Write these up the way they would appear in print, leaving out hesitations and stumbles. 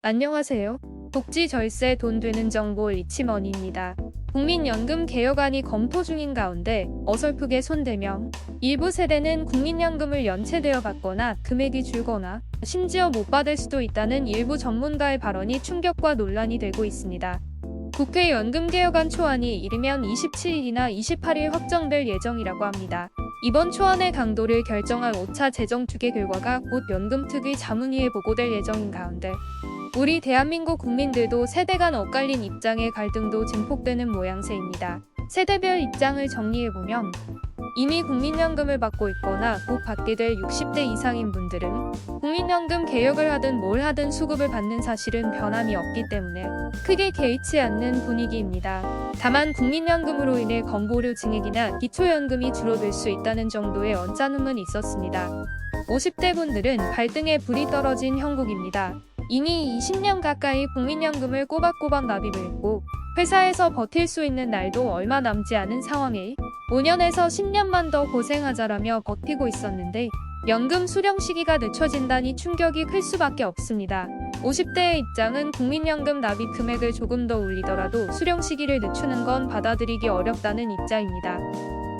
안녕하세요. 복지 절세 돈 되는 정보 리치머니입니다. 국민연금 개혁안이 검토 중인 가운데 어설프게 손대면 일부 세대는 국민연금을 연체되어 받거나 금액이 줄거나 심지어 못 받을 수도 있다는 일부 전문가의 발언이 충격과 논란이 되고 있습니다. 국회 연금개혁안 초안이 이르면 27일이나 28일 확정될 예정이라고 합니다. 이번 초안의 강도를 결정할 5차 재정투개 결과가 곧 연금특위 자문위에 보고될 예정인 가운데 우리 대한민국 국민들도 세대 간 엇갈린 입장의 갈등도 증폭되는 모양새입니다. 세대별 입장을 정리해보면 이미 국민연금을 받고 있거나 곧 받게 될 60대 이상인 분들은 국민연금 개혁을 하든 뭘 하든 수급을 받는 사실은 변함이 없기 때문에 크게 개의치 않는 분위기입니다. 다만 국민연금으로 인해 건보료 증액이나 기초연금이 줄어들 수 있다는 정도의 언짢음은 있었습니다. 50대 분들은 발등에 불이 떨어진 형국입니다. 이미 20년 가까이 국민연금을 꼬박꼬박 납입을 했고 회사에서 버틸 수 있는 날도 얼마 남지 않은 상황에 5년에서 10년만 더 고생하자라며 버티고 있었는데 연금 수령 시기가 늦춰진다니 충격이 클 수밖에 없습니다. 50대의 입장은 국민연금 납입 금액을 조금 더 올리더라도 수령 시기를 늦추는 건 받아들이기 어렵다는 입장입니다.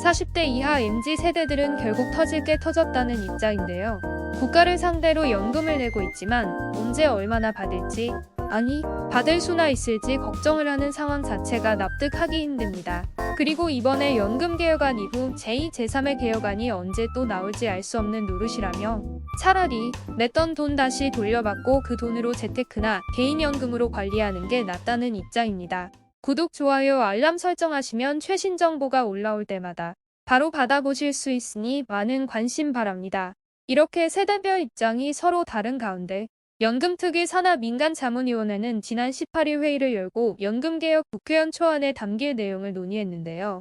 40대 이하 MZ 세대들은 결국 터질 게 터졌다는 입장인데요. 국가를 상대로 연금을 내고 있지만 언제 얼마나 받을지, 아니 받을 수나 있을지 걱정을 하는 상황 자체가 납득하기 힘듭니다. 그리고 이번에 연금개혁안 이후 제2, 제3의 개혁안이 언제 또 나올지 알 수 없는 노릇이라며 차라리 냈던 돈 다시 돌려받고 그 돈으로 재테크나 개인연금으로 관리하는 게 낫다는 입장입니다. 구독, 좋아요, 알람 설정하시면 최신 정보가 올라올 때마다 바로 받아보실 수 있으니 많은 관심 바랍니다. 이렇게 세대별 입장이 서로 다른 가운데 연금특위 산하민간자문위원회는 지난 18일 회의를 열고 연금개혁 국회의원 초안에 담길 내용을 논의했는데요.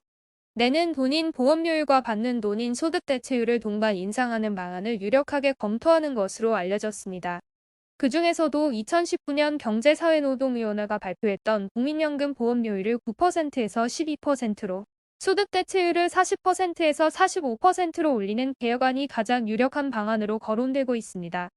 내는 돈인 보험료율과 받는 돈인 소득대체율을 동반 인상하는 방안을 유력하게 검토하는 것으로 알려졌습니다. 그 중에서도 2019년 경제사회노동위원회가 발표했던 국민연금 보험료율을 9%에서 12%로 소득대체율을 40%에서 45%로 올리는 개혁안이 가장 유력한 방안으로 거론되고 있습니다.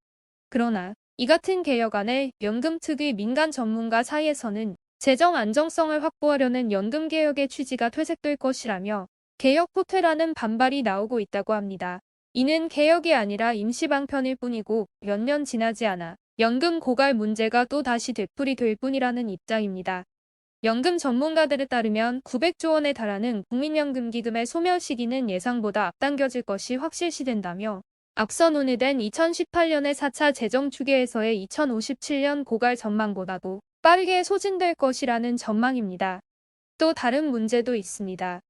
그러나 이 같은 개혁안에 연금특위 민간 전문가 사이에서는 재정 안정성을 확보하려는 연금개혁의 취지가 퇴색될 것이라며 개혁 후퇴라는 반발이 나오고 있다고 합니다. 이는 개혁이 아니라 임시방편일 뿐이고 몇 년 지나지 않아 연금 고갈 문제가 또 다시 되풀이 될 뿐이라는 입장입니다. 연금 전문가들에 따르면 900조 원에 달하는 국민연금 기금의 소멸 시기는 예상보다 앞당겨질 것이 확실시된다며 앞서 논의된 2018년의 4차 재정추계에서의 2057년 고갈 전망보다도 빠르게 소진될 것이라는 전망입니다. 또 다른 문제도 있습니다.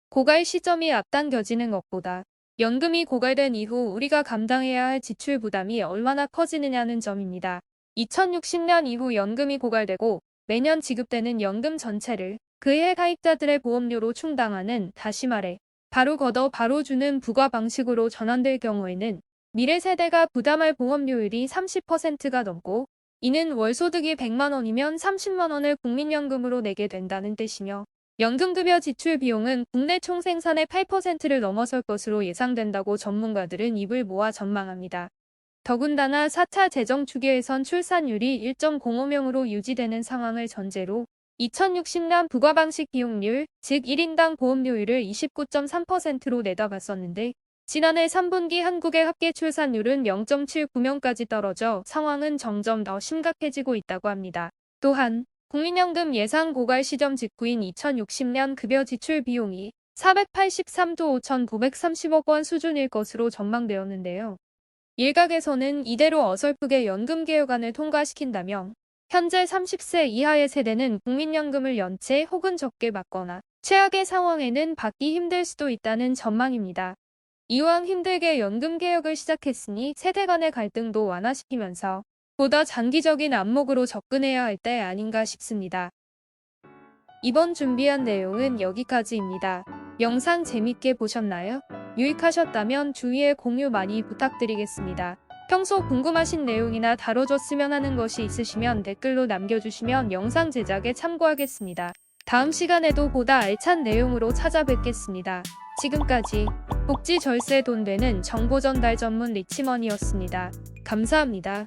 고갈 시점이 앞당겨지는 것보다 연금이 고갈된 이후 우리가 감당해야 할 지출 부담이 얼마나 커지느냐는 점입니다. 2060년 이후 연금이 고갈되고 매년 지급되는 연금 전체를 그해 가입자들의 보험료로 충당하는, 다시 말해 바로 걷어 바로 주는 부과 방식으로 전환될 경우에는 미래 세대가 부담할 보험료율이 30%가 넘고 이는 월소득이 100만 원이면 30만 원을 국민연금으로 내게 된다는 뜻이며 연금급여 지출 비용은 국내 총생산의 8%를 넘어설 것으로 예상된다고 전문가들은 입을 모아 전망합니다. 더군다나 4차 재정추계에선 출산율이 1.05명으로 유지되는 상황을 전제로 2060년 부과방식 비용률, 즉 1인당 보험료율을 29.3%로 내다봤었는데 지난해 3분기 한국의 합계 출산율은 0.79명까지 떨어져 상황은 점점 더 심각해지고 있다고 합니다. 또한 국민연금 예상 고갈 시점 직후인 2060년 급여 지출 비용이 483조 5,930억 원 수준일 것으로 전망되었는데요. 일각에서는 이대로 어설프게 연금개혁안을 통과시킨다면 현재 30세 이하의 세대는 국민연금을 연체 혹은 적게 받거나 최악의 상황에는 받기 힘들 수도 있다는 전망입니다. 이왕 힘들게 연금개혁을 시작했으니 세대 간의 갈등도 완화시키면서 보다 장기적인 안목으로 접근해야 할 때 아닌가 싶습니다. 이번 준비한 내용은 여기까지입니다. 영상 재밌게 보셨나요? 유익하셨다면 주위에 공유 많이 부탁드리겠습니다. 평소 궁금하신 내용이나 다뤄줬으면 하는 것이 있으시면 댓글로 남겨주시면 영상 제작에 참고하겠습니다. 다음 시간에도 보다 알찬 내용으로 찾아뵙겠습니다. 지금까지 복지 절세 돈 되는 정보 전달 전문 리치머니였습니다. 감사합니다.